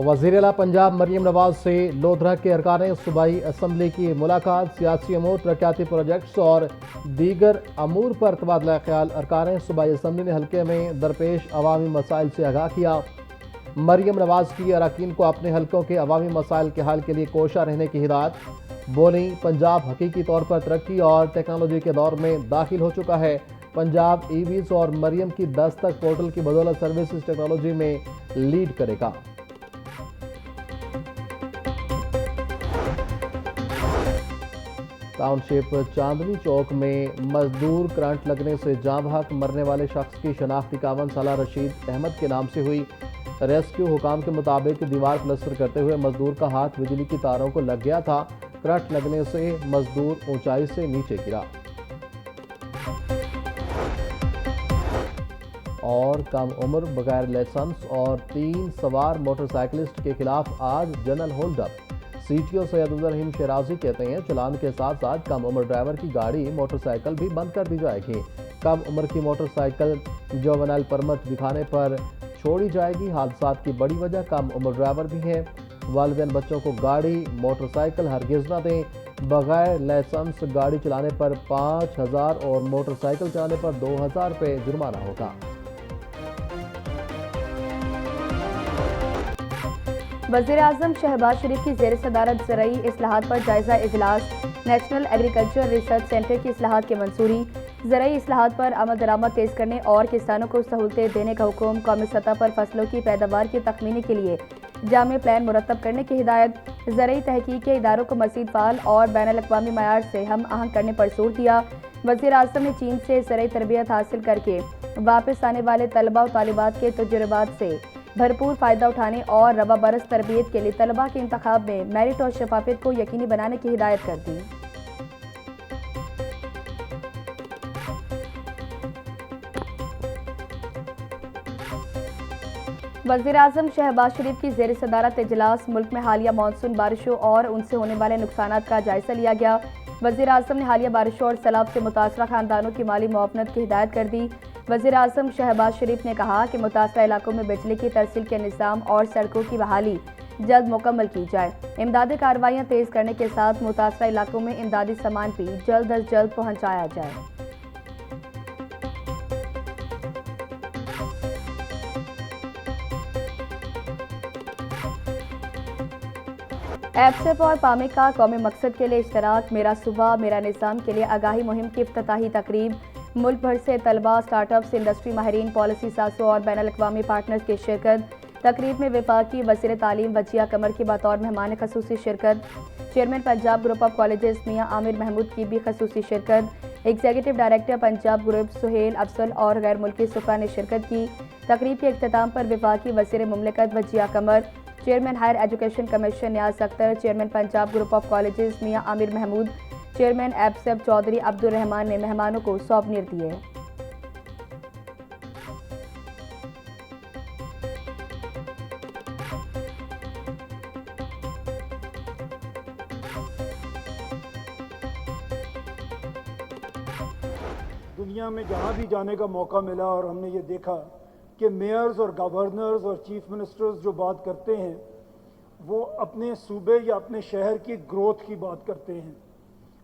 وزیر اعلیٰ پنجاب مریم نواز سے لودھرا کے ارکان صوبائی اسمبلی کی ملاقات، سیاسی امور، ترقیاتی پروجیکٹس اور دیگر امور پر تبادلہ خیال۔ ارکان صوبائی اسمبلی نے حلقے میں درپیش عوامی مسائل سے آگاہ کیا۔ مریم نواز کی اراکین کو اپنے حلقوں کے عوامی مسائل کے حل کے لیے کوشاں رہنے کی ہدایت۔ بولیں، پنجاب حقیقی طور پر ترقی اور ٹیکنالوجی کے دور میں داخل ہو چکا ہے۔ پنجاب ای ویز اور مریم کی دستک پورٹل کی بدولت سروسز ٹیکنالوجی میں لیڈ کرے گا۔ ٹاؤن شپ چاندنی چوک میں مزدور کرنٹ لگنے سے جاں بحق، مرنے والے شخص کی شناخت 51 سالہ رشید احمد کے نام سے ہوئی۔ ریسکیو حکام کے مطابق دیوار پلسٹر کرتے ہوئے مزدور کا ہاتھ بجلی کی تاروں کو لگ گیا تھا۔ کرنٹ لگنے سے مزدور اونچائی سے نیچے گرا۔ اور کم عمر، بغیر لائسنس اور 3 سوار موٹر سائیکلسٹ کے خلاف آج جنرل ہولڈ اپ۔ سی ٹی او سید عبدالرحیم شیرازی کہتے ہیں چلان کے ساتھ ساتھ کم عمر ڈرائیور کی گاڑی موٹر سائیکل بھی بند کر دی جائے گی۔ کم عمر کی موٹر سائیکل جوونائل پرمٹ دکھانے پر چھوڑی جائے گی۔ حادثات کی بڑی وجہ کم عمر ڈرائیور بھی ہے۔ والدین بچوں کو گاڑی موٹر سائیکل ہرگز نہ دیں۔ بغیر لائسنس گاڑی چلانے پر 5000 اور موٹر سائیکل چلانے پر 2000 روپے جرمانہ ہوگا۔ وزیر اعظم شہباز شریف کی زیر صدارت زرعی اصلاحات پر جائزہ اجلاس۔ نیشنل ایگریکلچر ریسرچ سینٹر کی اصلاحات کی منظوری۔ زرعی اصلاحات پر عمل درآمد تیز کرنے اور کسانوں کو سہولتیں دینے کا حکم۔ قومی سطح پر فصلوں کی پیداوار کی تخمینے کے لیے جامع پلان مرتب کرنے کی ہدایت۔ زرعی تحقیق کے اداروں کو مزید فعال اور بین الاقوامی معیار سے ہم آہنگ کرنے پر زور دیا۔ وزیر اعظم نے چین سے زرعی تربیت حاصل کر کے واپس آنے والے طلباء و طالبات کے تجربات سے بھرپور فائدہ اٹھانے اور رواں برس تربیت کے لیے طلباء کے انتخاب میں میرٹ اور شفافیت کو یقینی بنانے کی ہدایت کر دی۔ وزیر اعظم شہباز شریف کی زیر صدارت اجلاس۔ ملک میں حالیہ مانسون بارشوں اور ان سے ہونے والے نقصانات کا جائزہ لیا گیا۔ وزیر اعظم نے حالیہ بارشوں اور سیلاب سے متاثرہ خاندانوں کی مالی معاونت کی ہدایت کر دی۔ وزیر اعظم شہباز شریف نے کہا کہ متاثرہ علاقوں میں بجلی کی ترسیل کے نظام اور سڑکوں کی بحالی جلد مکمل کی جائے۔ امدادی کارروائیاں تیز کرنے کے ساتھ متاثرہ علاقوں میں امدادی سامان بھی جلد از جلد پہنچایا جائے۔ ایپسیف اور پامے کا قومی مقصد کے لیے اشتراک۔ میرا صوبہ میرا نظام کے لیے آگاہی مہم کی افتتاحی تقریب۔ ملک بھر سے طلباء، اسٹارٹ اپس، انڈسٹری ماہرین، پالیسی سازوں اور بین الاقوامی پارٹنرز کی شرکت۔ تقریب میں وفاقی وزیر تعلیم وجیہہ قمر کی بطور مہمان خصوصی شرکت۔ Chairman Punjab group of colleges Mian Amir Mahmood کی بھی خصوصی شرکت۔ Executive director Punjab group Sohail Afzal اور غیر ملکی سفراء نے شرکت کی۔ تقریب کے اختتام پر وفاقی وزیر مملکت Wajiha Qamar, chairman higher education commission Niaz Akhtar, chairman Punjab group of colleges Mian Amir Mahmood, chairman ایپسیف چودھری عبدالرحمان نے مہمانوں کو سووینیر دیے۔ دنیا میں جہاں بھی جانے کا موقع ملا اور ہم نے یہ دیکھا کہ میئرز اور گورنرز اور چیف منسٹرز جو بات کرتے ہیں وہ اپنے صوبے یا اپنے شہر کی گروتھ کی بات کرتے ہیں،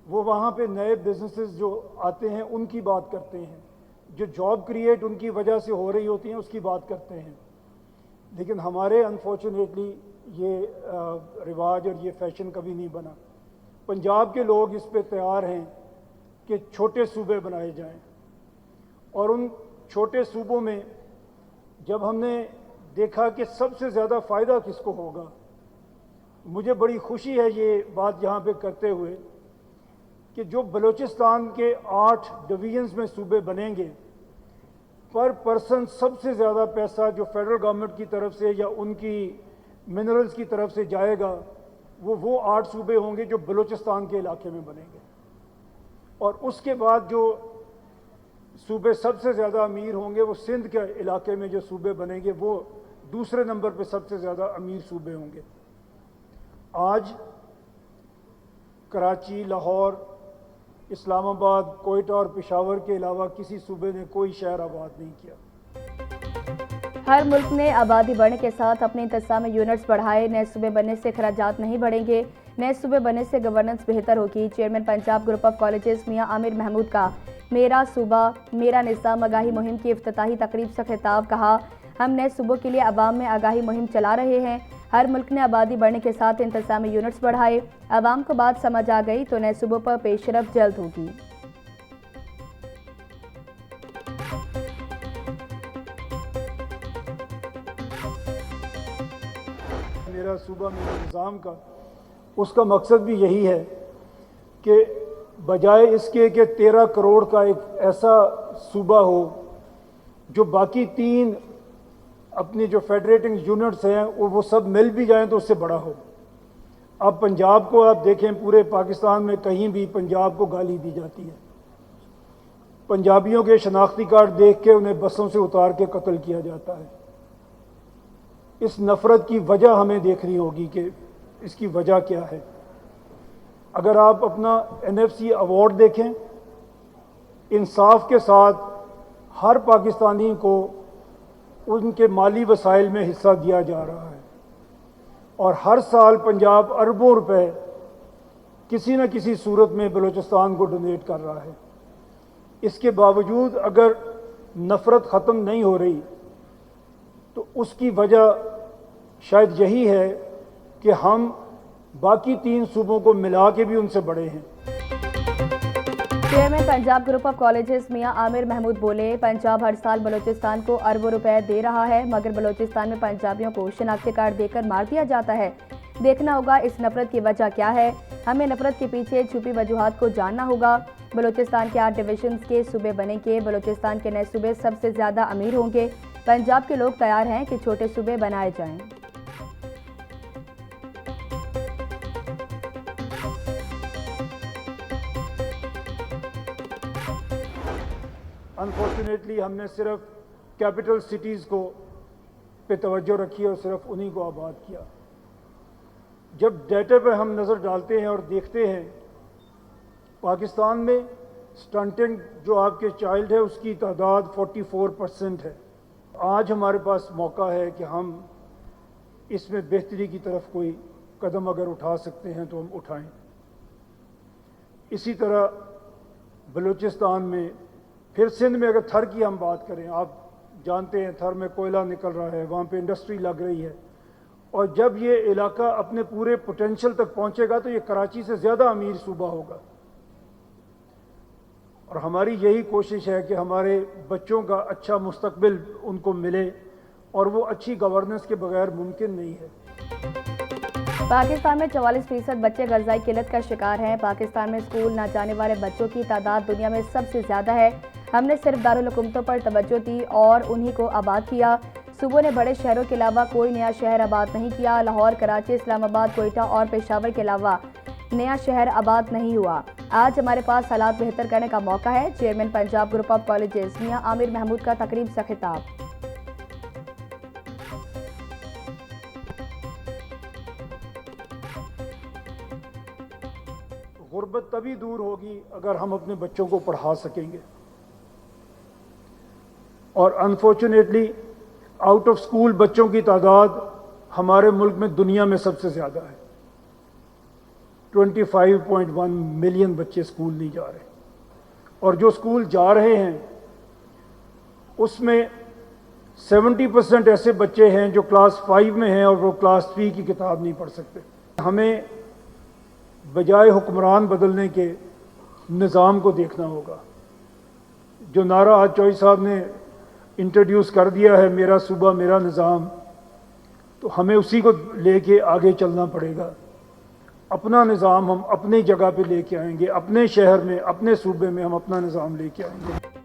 وہ وہاں پہ نئے بزنسز جو آتے ہیں ان کی بات کرتے ہیں، جو جاب کریٹ ان کی وجہ سے ہو رہی ہوتی ہیں اس کی بات کرتے ہیں۔ لیکن ہمارے انفارچونیٹلی یہ رواج اور یہ فیشن کبھی نہیں بنا۔ پنجاب کے لوگ اس پہ تیار ہیں کہ چھوٹے صوبے بنائے جائیں، اور ان چھوٹے صوبوں میں جب ہم نے دیکھا کہ سب سے زیادہ فائدہ کس کو ہوگا، مجھے بڑی خوشی ہے یہ بات یہاں پہ کرتے ہوئے کہ جو بلوچستان کے 8 ڈویژنز میں صوبے بنیں گے، پر پرسن سب سے زیادہ پیسہ جو فیڈرل گورنمنٹ کی طرف سے یا ان کی منرلز کی طرف سے جائے گا وہ 8 صوبے ہوں گے جو بلوچستان کے علاقے میں بنیں گے، اور اس کے بعد جو صوبے سب سے زیادہ امیر ہوں گے وہ سندھ کے علاقے میں جو صوبے بنیں گے وہ دوسرے نمبر پہ سب سے زیادہ امیر صوبے ہوں گے۔ آج کراچی، لاہور، اسلام آباد، کوئٹہ اور پشاور کے علاوہ کسی صوبے نے کوئی شہر آباد نہیں کیا۔ ہر ملک نے آبادی بڑھنے کے ساتھ اپنے انتظامی یونٹس بڑھائے. نئے صوبے بننے سے اخراجات نہیں بڑھیں گے. نئے صوبے بننے سے گورننس بہتر ہوگی. Chairman Punjab group of colleges Mian Amir Mahmood کا میرا صوبہ میرا نظام آگاہی مہم کی افتتاحی تقریب سے خطاب. کہا ہم نئے صوبوں کے لیے عوام میں آگاہی مہم چلا رہے ہیں. ہر ملک نے آبادی بڑھنے کے ساتھ انتظامی یونٹس بڑھائے. عوام کو بات سمجھ آ گئی تو نئے صوبوں پر پیش رفت جلد ہوگی. میرا صوبہ میرا نظام کا اس کا مقصد بھی یہی ہے کہ بجائے اس کے کہ 13 کروڑ کا ایک ایسا صوبہ ہو جو باقی 3 اپنی جو فیڈریٹنگ یونٹس ہیں وہ سب مل بھی جائیں تو اس سے بڑا ہو. اب پنجاب کو آپ دیکھیں, پورے پاکستان میں کہیں بھی پنجاب کو گالی دی جاتی ہے. پنجابیوں کے شناختی کارڈ دیکھ کے انہیں بسوں سے اتار کے قتل کیا جاتا ہے. اس نفرت کی وجہ ہمیں دیکھنی ہوگی کہ اس کی وجہ کیا ہے. اگر آپ اپنا NFC ایوارڈ دیکھیں, انصاف کے ساتھ ہر پاکستانی کو ان کے مالی وسائل میں حصہ دیا جا رہا ہے اور ہر سال پنجاب اربوں روپے کسی نہ کسی صورت میں بلوچستان کو ڈونیٹ کر رہا ہے. اس کے باوجود اگر نفرت ختم نہیں ہو رہی تو اس کی وجہ شاید یہی ہے کہ ہم باقی 3 صوبوں کو ملا کے بھی ان سے بڑے ہیں. Chairman Punjab group of colleges Mian Amir Mahmood بولے پنجاب ہر سال بلوچستان کو اربوں روپے دے رہا ہے مگر بلوچستان میں پنجابیوں کو شناختی کارڈ دے کر مار دیا جاتا ہے. دیکھنا ہوگا اس نفرت کی وجہ کیا ہے. ہمیں نفرت کے پیچھے چھپی وجوہات کو جاننا ہوگا. بلوچستان کے 8 ڈویژنز کے صوبے بنے گے. بلوچستان کے نئے صوبے سب سے زیادہ امیر ہوں گے. پنجاب کے لوگ تیار ہیں کہ چھوٹے صوبے بنائے جائیں. انفارچونیٹلی ہم نے صرف کیپٹل سٹیز کو پہ توجہ رکھی اور صرف انہی کو آباد کیا. جب ڈیٹا پہ ہم نظر ڈالتے ہیں اور دیکھتے ہیں پاکستان میں سٹنٹنگ جو آپ کے چائلڈ ہے اس کی تعداد 44% ہے. آج ہمارے پاس موقع ہے کہ ہم اس میں بہتری کی طرف کوئی قدم اگر اٹھا سکتے ہیں تو ہم اٹھائیں. اسی طرح بلوچستان میں پھر سندھ میں اگر تھر کی ہم بات کریں, آپ جانتے ہیں تھر میں کوئلہ نکل رہا ہے, وہاں پہ انڈسٹری لگ رہی ہے اور جب یہ علاقہ اپنے پورے پوٹینشل تک پہنچے گا تو یہ کراچی سے زیادہ امیر صوبہ ہوگا. اور ہماری یہی کوشش ہے کہ ہمارے بچوں کا اچھا مستقبل ان کو ملے اور وہ اچھی گورننس کے بغیر ممکن نہیں ہے. پاکستان میں 44% بچے غذائی قلت کا شکار ہیں. پاکستان میں اسکول نہ جانے والے بچوں کی تعداد دنیا میں سب سے زیادہ ہے. ہم نے صرف دارالحکومتوں پر توجہ دی اور انہی کو آباد کیا. صوبوں نے بڑے شہروں کے علاوہ کوئی نیا شہر آباد نہیں کیا. لاہور, کراچی, اسلام آباد, کوئٹہ اور پشاور کے علاوہ نیا شہر آباد نہیں ہوا. آج ہمارے پاس حالات بہتر کرنے کا موقع ہے. Chairman Punjab group of colleges Mian Amir Mahmood کا تقریب سے خطاب. غربت تبھی دور ہوگی اگر ہم اپنے بچوں کو پڑھا سکیں گے. اور انفارچونیٹلی آؤٹ آف سکول بچوں کی تعداد ہمارے ملک میں دنیا میں سب سے زیادہ ہے. 25.1 ملین بچے سکول نہیں جا رہے اور جو سکول جا رہے ہیں اس میں 70% ایسے بچے ہیں جو کلاس 5 میں ہیں اور وہ کلاس 3 کی کتاب نہیں پڑھ سکتے. ہمیں بجائے حکمران بدلنے کے نظام کو دیکھنا ہوگا. جو نعرہ آج چوئی صاحب نے انٹروڈیوس کر دیا ہے, میرا صوبہ میرا نظام, تو ہمیں اسی کو لے کے آگے چلنا پڑے گا. اپنا نظام ہم اپنی جگہ پہ لے کے آئیں گے, اپنے شہر میں اپنے صوبے میں ہم اپنا نظام لے کے آئیں گے.